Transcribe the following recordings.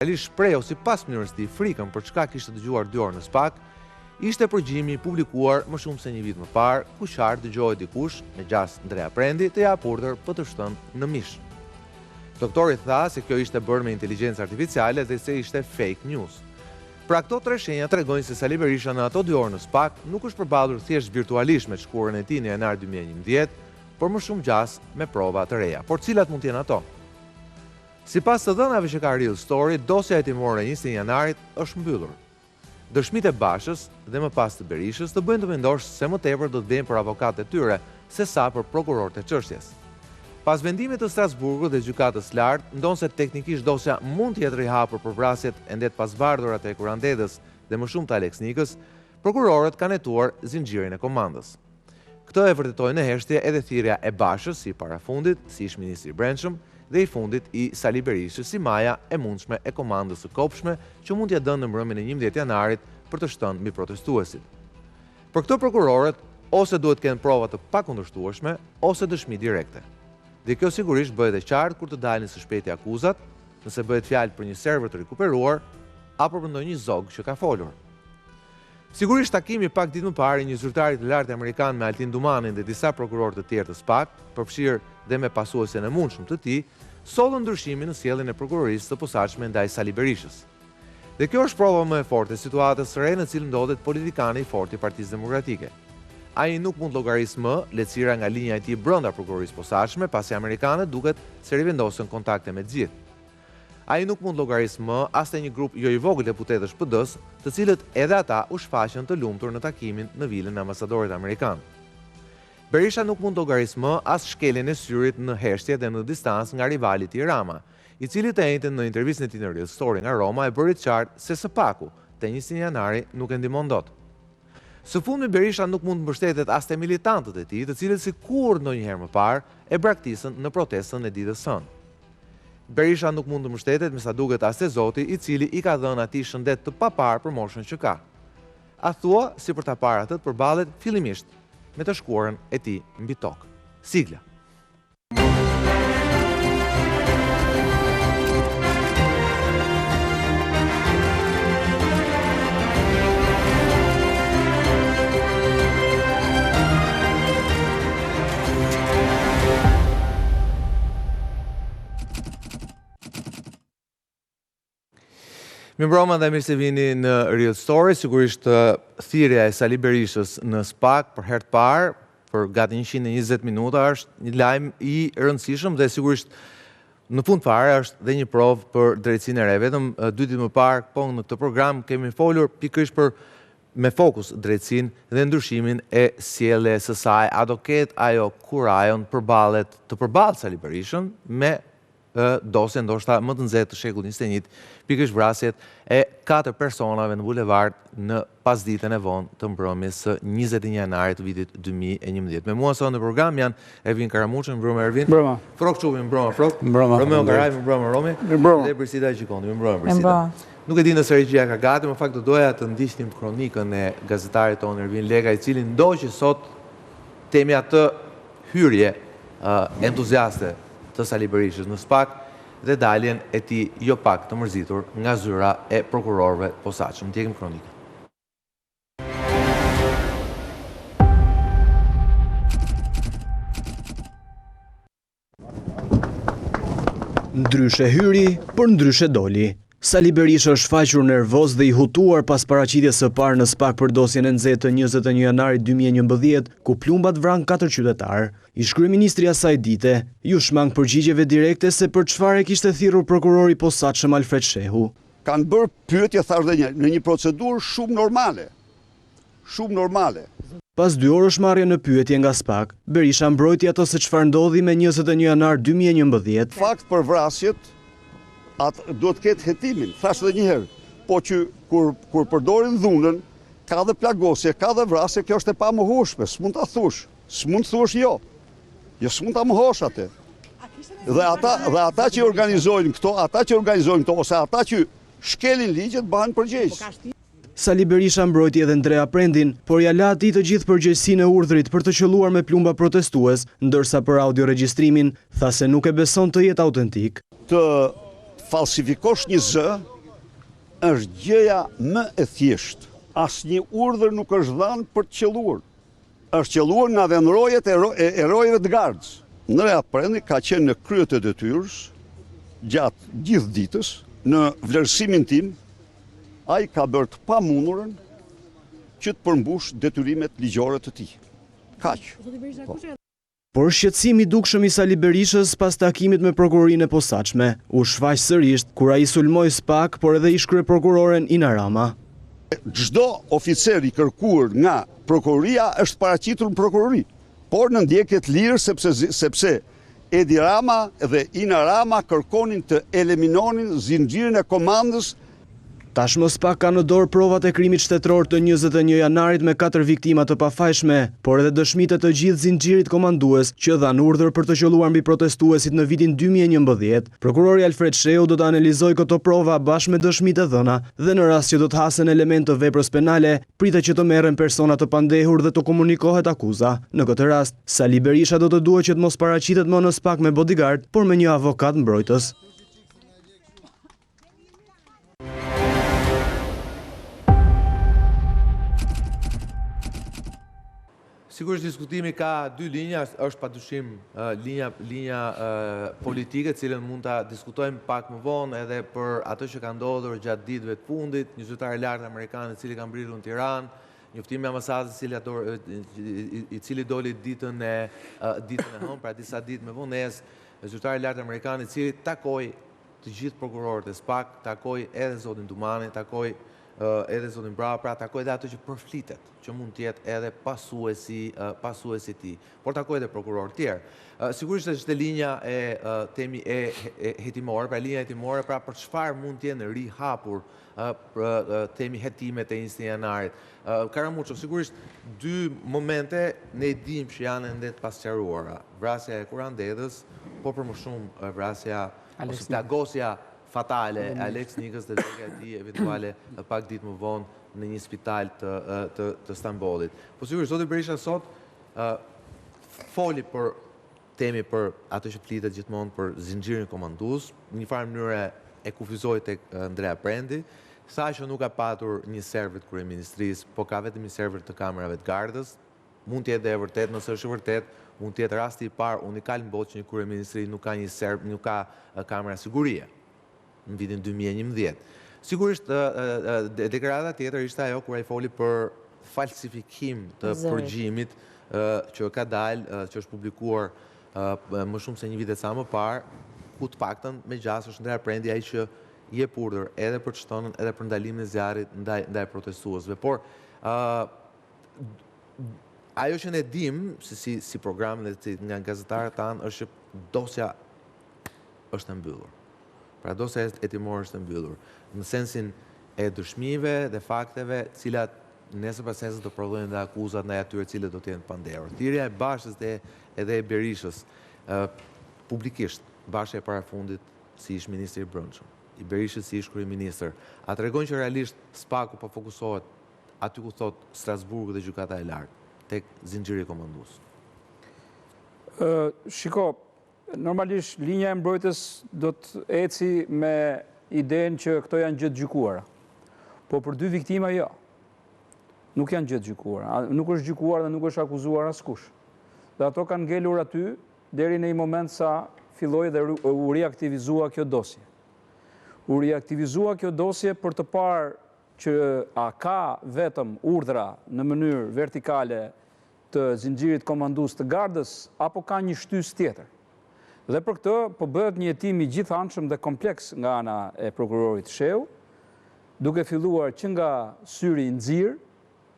shpreu sipas mënyrës tij frikën për çka kishte dëgjuar 2 orë në SPAK, ishte përgjimi publikuar më shumë se një vit më parë, ku qartë dëgjohej dikush me gjas Ndrea Prendi të japë urdhër për të shtënë në mish. Doktori tha se kjo ishte bërë me inteligjencë artificiale dhe se ishte fake news. Pra këto 3 shenja tregojnë se Sali Berisha në ato 2 orë në SPAK nuk është përballur thjesht virtualisht me shkurën e tij në janar 2011, por më shumë gjas me prova të reja. Por cilat mund të jenë ato? Sipas të dhënave që ka Real Story, dosja hetimore e 20 janarit është mbyllur. Dëshmitë e Bashës dhe më pas të Berishës të bëjnë të mendosh se më tepër do të vijnë për avokatët e tyre se sa për prokurorët e çështjes. Pas vendimit të Strasburgut dhe gjykatës lartë, ndonë se teknikisht dosja mund të jetë rihapur për vrasjet e ndet pasbardhurat e Kurandedës dhe më shumë të Alex Nikës, prokurorët kanë hetuar zinxhirin e komandës. Këtë e vërtetoi në heshtje edhe thirrja e Bashës si parafundit, si ish ministri i Brendshëm, dhe i fundit i Sali Berishës si maja e mundshme e komandës së kopshme që mund t'ia dënë në mbrëmjen e 11 janarit për të shtënë mbi protestuesit. Për këto prokurorët, ose duhet kenë prova të pakundërshtueshme, ose dëshmi direkte. Dhe kjo sigurisht bëhet e qartë kur të dalin së shpejti akuzat, nëse bëhet fjalë për një server të rikuperuar, apo për ndonjë zog që ka folur. Sigurisht takimi pak ditë më parë i një zyrtari të lartë amerikan me Altin Dumanin dhe disa prokurorë të tjerë të SPAK, përfshirë dhe me pasuesen e mundshëm të tij, sollën ndryshimin në sjelljen e prokurorisë të posaçme ndaj Sali Berishës. Dhe kjo është prova më e fortë e situatës së re në cilën ndodhet politikani i fortë i Partisë Demokratike. Ai nuk mund llogarisë më lehtësira nga linja e tij brenda prokurorisë posaçme, pasi amerikanët duket se rivendosën kontakte me të gjithë. Ai nuk mund llogarisë më as te një grup jo i vogël deputetësh PD-s, të cilët edhe ata u shfaqën të lumtur në takimin në vilën e ambasadorit amerikan. Berisha nuk mund llogarisë më as shkeljen e syrit në heshtje dhe në distancë nga rivali i tij Rama, i cili të njëjtën në intervistën e tij në Real Story nga Roma e bëri të qartë se SPAK-u te 20 janari nuk e ndihmon dot. Së fundmi Berisha nuk mund të mbështetet as te militantët e tij, të cilët sikur ndonjëherë më parë e braktisën në protestën e ditës së hënë. Berisha nuk mund të mbështetet me sa duket as te Zoti, i cili i ka dhënë atij shëndet të papar për moshën që ka. A thua si për ta parë atë përballet fillimisht me të shkuarën e tij mbi tokë. Sigla. Mirëmbrëma dhe mirë se vini në Real Story. Sigurisht thirrja e Sali Berishës në SPAK për herë të parë për gati 120 minuta është një lajm i rëndësishëm dhe sigurisht në fund fare është dhe një provë për drejtsinë e re. Vetëm 2 ditë më parë në këtë program kemi folur pikërisht për me fokus drejtsinë dhe ndryshimin e sjelljes së saj. A do ketë ajo kurajon të përballet Sali Berishën me dosje ndoshta më të nxehtë të shekullit 21, pikërisht vrasjet e 4 personave në bulevard në pasditën e vonë të mbrëmjes së 21 janarit të vitit 2011. Me mua sot në program janë Ervin Karamuçi, mbrëmë Ervin. Mbrëmë. Frok Çubi, mbrëmë Frok. Mbrëmë. Romeo Garaj, mbrëmë Romi. Mbrëmë. Dhe Brisita Gjikondi, mbrëmë Brisita. Nuk e di nëse regjia ka gati, më fakt doja të ndiqnim kronikën e gazetarit tonë Ervin Lega, i cili ndoqi sot temi atë hyrje entuziaste të Sali Berishës në SPAK dhe daljen e tij jo pak të mërzitur nga zyra e prokurorëve posaçëm. Ndjekim kronikën. Ndryshe hyri, por ndryshe doli. Sali Berisha është shfaqur nervoz dhe i hutuar pas paraqitjes së parë në SPAK për dosjen e nxehtë të 21 janarit 2011, ku plumbat vran 4 qytetar. Ish-kryeministri asaj dite ju shmang përgjigjeve direkte se për çfarë kishte thirrur prokurori posaçëm Alfred Shehu. Kanë bërë pyetje thash dhe në një procedurë shumë normale. Shumë normale. Pas 2 orësh marrje në pyetje nga SPAK, Berisha mbrojti ato se çfarë ndodhi me 21 janar 2011. Fakt për vrasjet atë duhet të ketë hetimin, thash edhe një herë, po që kur përdorin dhunën, ka dhe plagosje, ka dhe vrasje, kjo është e pamohueshme, s'mund ta thush, s'mund të thush jo. Jo s'mund ta mohosh atë. Dhe ata që organizojnë këto, ose ata që shkelin ligjet bëhen përgjegjës. Sali Berisha mbrojti edhe Ndrea Prendin, por ja la atij të gjithë përgjegjësinë e urdhrit për të qelluar me plumba protestues, ndërsa për audioregjistrimin tha se nuk e beson të jetë autentik. Të falsifikosh një zë, është gjëja më e thjeshtë. Asnjë urdhër nuk është dhënë për të qelluar. Është qelluar nga vendrojet e rojeve të Gardës. Ndrea Prendi ka qenë në krye të detyrës gjatë gjithë ditës, në vlerësimin tim, ai ka bërë të pamundurën që të përmbush detyrimet ligjore të tij. Kaq. Por shqetësimi i dukshëm i Sali Berishës pas takimit me prokurorinë e posaçme u shfaq sërish kur ai sulmoi SPAK, por edhe ish kryeprokuroren Ina Rama. Çdo oficer i kërkuar nga prokuroria është paraqitur në prokurori, por në ndjekje të lirë sepse Edi Rama dhe Ina Rama kërkonin të eliminonin zinxhirin e komandës. Tashmë SPAK ka në dorë provat e krimit shtetëror të 21 janarit me 4 viktima të pafajshme, por edhe dëshmitë të gjithë zinxhirit komandues që dhanë urdhër për të qelluar mbi protestuesit në vitin 2011. Prokurori Alfred Sheu do të analizojë këto prova bashkë me dëshmitë e dhëna dhe në rast që do të hasen element të veprës penale, pritet që të merren persona të pandehur dhe të komunikohet akuza. Në këtë rast, Sali Berisha do të duhet që të mos paraqitet më në SPAK me bodyguard, por me një avokat mbrojtës. Sigurisht diskutimi ka dy linja, është padyshim linja politike, cilën mund ta diskutojmë pak më vonë edhe për atë që ka ndodhur gjatë ditëve të fundit, një zyrtar i lartë amerikan i cili ka mbrirur në Tiranë, njoftimi i ambasadës i cili doli ditën e hënë, pra disa ditë më vonesë, zyrtar i lartë amerikan i cili takoi të gjithë prokurorët e SPAK, takoi edhe zotin Dumani, takoi edhe zotin Brava, pra takoj edhe ato që përflitet, që mund tjetë edhe pasuesi ti, por takoj edhe prokuror tjerë. Sigurisht është linja temi hetimore, pra linja hetimore, pra për çfarë mund tjenë rihapur temi hetimet e 20 janarit. Karamuqov, sigurisht dy momente ne dim që janë ende të pasqaruara. Vrasja e Kurandedhës, po për më shumë vrasja ose plagosja fatale Alex Nikës dhe degja e tij eventuale pak ditë më vonë në një spital të Stambollit. Po sigurisht zoti Berisha sot foli për temi për atë që flitet gjithmonë për zinxhirin komandues, në një farë mënyrë e kufizoi tek Andrea Prendi, sa që nuk ka patur një server të kryeministrisë, po ka vetëm një server të kamerave të Gardës. Mund të jetë e vërtet, nëse është e vërtet, mund të jetë rasti i parë unikal në botë që një kryeministri nuk ka një server, nuk ka kamera sigurie në vitin 2011. Sigurisht, deklarata tjetër ishte ajo kur ai foli për falsifikim të përgjimit që ka dalë, që është publikuar më shumë se një vit e sa më parë, ku të paktën me gjasë është Andrea Prendi ai që jep urdhër edhe për çtonën edhe për ndalimin e zjarrit ndaj protestuesve. Por ajo që ne dim si program dhe nga gazetarët tanë është që dosja është e mbyllur. Pra dosja hetimore është e mbyllur, në sensin e dëshmive dhe fakteve, cilat nesër pas nesër të prodhojnë dhe akuzat ndaj atyre cilët do të jenë pandehur. Thirrja e Bashës edhe e Berishës, publikisht, Basha e parafundit si ish ministri i brendshëm, i Berishës si ish kryeministër, a tregon që realisht SPAK-u po fokusohet aty ku thot Strasburgu dhe gjykata e lartë, tek zinxhiri komandues? Shiko, normalisht linja e mbrojtës do të eci me idenë që këto janë gjithë gjykuara. Po për dy viktima jo. Nuk janë gjithë gjykuara. Nuk është gjykuar dhe nuk është akuzuar askush. Dhe ato kanë ngelur aty deri në një moment sa filloi dhe u riaktivizua kjo dosje. U riaktivizua kjo dosje për të parë që a ka vetëm urdhra në mënyrë vertikale të zinxhirit komandues të Gardës apo ka një shtys tjetër. Dhe për këtë po bëhet një hetim i gjithanshëm dhe kompleks nga ana e prokurorit Sheu, duke filluar që nga syri i nxirr,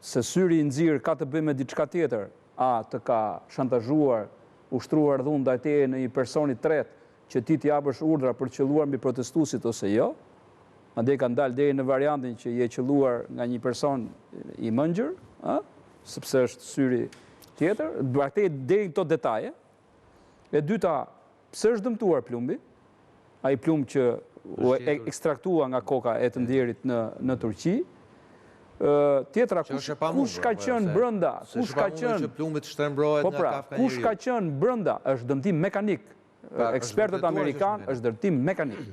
se syri i nxirr ka të bëjë me diçka tjetër, a të ka shantazhuar, ushtruar dhun ndaj teje në një personi tret që ti t'i japësh urdhra për të qelluar mbi protestuesit ose jo. Andaj ka ndalë deri në variantin që je qelluar nga një person i mengjër, sepse është syri tjetër, deri këto detaje. E dyta, pse është dëmtuar plumbi? Ai plumb që u ekstraktua nga koka e të ndjerit në Turqi. Tjetra, kush ka qenë brenda? Kush ka qenë? Kush ka qenë brenda? Është dëmtim mekanik. Ekspertët amerikanë është dëmtim mekanik.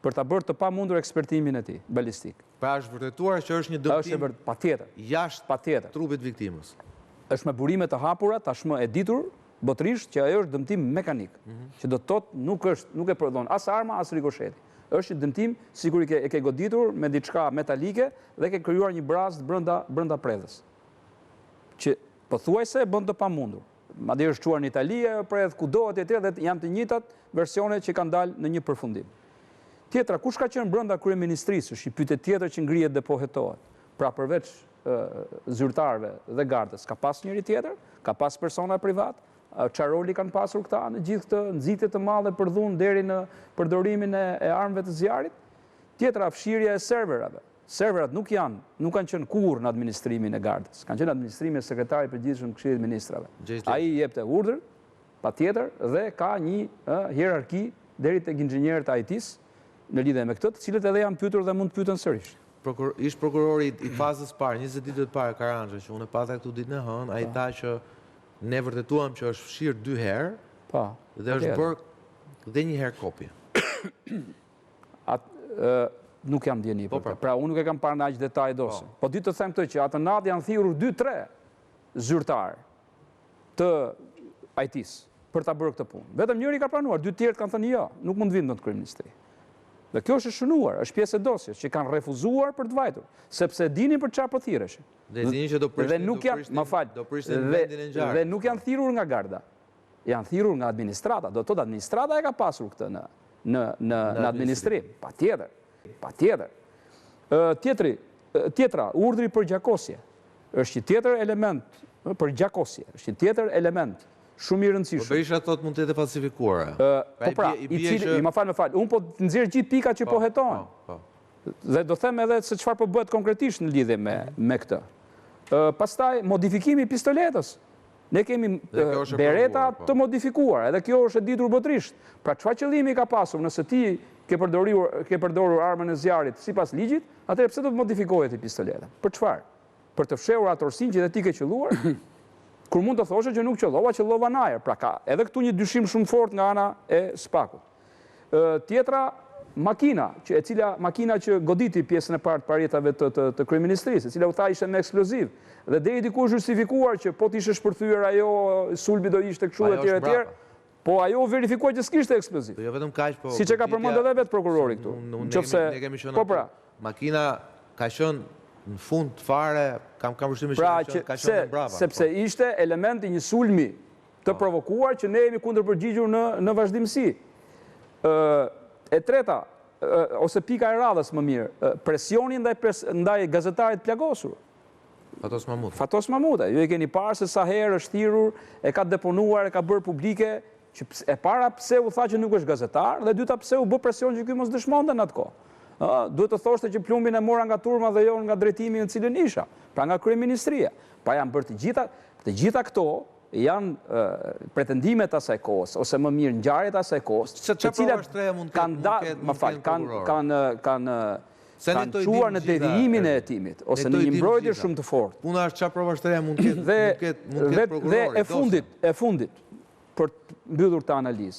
për ta bërë të pamundur ekspertimin e tij balistik. Pra është vërtetuar që është një dëmtim Patjetër. jashtë trupit viktimës. Është me burime të hapura, tashmë e ditur botërisht që ajo është dëmtim mekanik, që do të thotë nuk e prodhon as arma as rikosheti. Është një dëmtim sikur e ke goditur me diçka metalike dhe ke krijuar një brazd brenda predhës. Që pothuajse bën të pamundur. Madje është çuar në Itali, predh kudo etj dhe janë të njëjtat versionet që kanë dalë në një përfundim. Tjetra, kush ka qenë brenda kryeministrisë, është një pyetje tjetër që ngrihet dhe po hetohet. Pra përveç zyrtarëve dhe gardës, ka pas njëri tjetër, ka pas persona privat, çfarë roli kanë pasur këta në gjithë këtë nxitje të madhe për dhunë deri në përdorimin e armëve të zjarrit? Tjetra, fshirja e serverave. Serverat nuk kanë qenë kurrë në administrimin e gardës, kanë qenë administrimin e sekretarit përgjithshëm të Këshillit të Ministrave. Ai jepte urdhër, patjetër, dhe ka një hierarki deri tek inxhinierët e IT-s në lidhje me këtë, të cilët edhe janë pyetur dhe mund të pyeten sërish. Ish prokurori i fazës parë, 20 ditë të parë Karanxha, që unë e pata këtu ditën e hënë, ai tha që ne vërtetuam që është fshirë 2 herë dhe është bërë dhe një herë kopje. Nuk jam ndjeni për të. Pra unë nuk e kam parë në aq detaj dosën. Po ditë të them këtë që atë natë janë thirrur 2-3 zyrtarë të IT-s për ta bërë këtë punë. Vetëm njëri ka planuar, 2 tjerët kanë thënë jo, nuk mund vinë në kryeministri. Dhe kjo është shënuar, është pjesë e dosjes që kanë refuzuar për të vajtur, sepse dinin për çfarë po thirreshin. Dhe dinin që do prishin vendin e ngjarjes. Dhe nuk janë thirrur nga garda. Janë thirrur nga administrata. Do të thotë administrata e ka pasur këtë në administrim. Patjetër. Tjetra, urdhri për gjakosje. Është një tjetër element për gjakosje. Është një tjetër element shumë i rëndësishëm. Po Berisha thotë mund të jetë falsifikuar. Po pra, më fal, unë po të nxjerr gjithë pikat që po hetohen. Dhe do them edhe se çfarë po bëhet konkretisht në lidhje me këtë. Pastaj modifikimi i pistoletës. Ne kemi bereta të modifikuar, edhe kjo është e ditur botërisht. Pra çfarë qëllimi ka pasur nëse ti ke përdorur armën e zjarrit sipas ligjit, atëherë pse do të modifikohet i pistoleta? Për çfarë? Për të fshehur atorsinë që ti ke qelluar? Kur mund të thoshe që nuk qellova në ajër. Pra ka edhe këtu një dyshim shumë fort nga ana e SPAK-ut. Tjetra, makina që goditi pjesën e parë të parjetave të kryeministrisë, e cila u tha ishte me eksploziv. Dhe deri diku justifikuar që po t'ishe shpërthyer ajo, sulbi do ishte kështu etj. Po ajo verifikuar që s'kishte eksploziv. Jo vetëm kaq, po. Siç e ka përmendur edhe vetë prokurori këtu. Ne kemi qenë. Po pra, makina ka qenë në fund fare, kam përshtypjen që ka qenë brava. Sepse ishte elementi një sulmi të provokuar që ne jemi kundërpërgjigjur në vazhdimsi. E treta, ose pika e radhës më mirë, presioni ndaj gazetarit plagosur. Fatos Mahmuta. Ju e keni parë se sa herë është thirrur, e ka deponuar, e ka bërë publike, që e para pse u tha që nuk është gazetar, dhe dyta pse u bë presion që ky mos dëshmonte në atë kohë. Duhet të thoshte që plumbin e mora nga turma dhe jo nga drejtimi në cilën isha, pra nga kryeministria. Pa janë bërë të gjitha këto janë pretendimet asaj kohës, ose më mirë ngjarjet asaj kohës, të cilat kanë quar në devijimin e hetimit, ose në një mbrojtje shumë të fortë. Puna është çfarë prova shtreja mund të ketë prokurori. Dhe e fundit, për të mbyllur të analizë.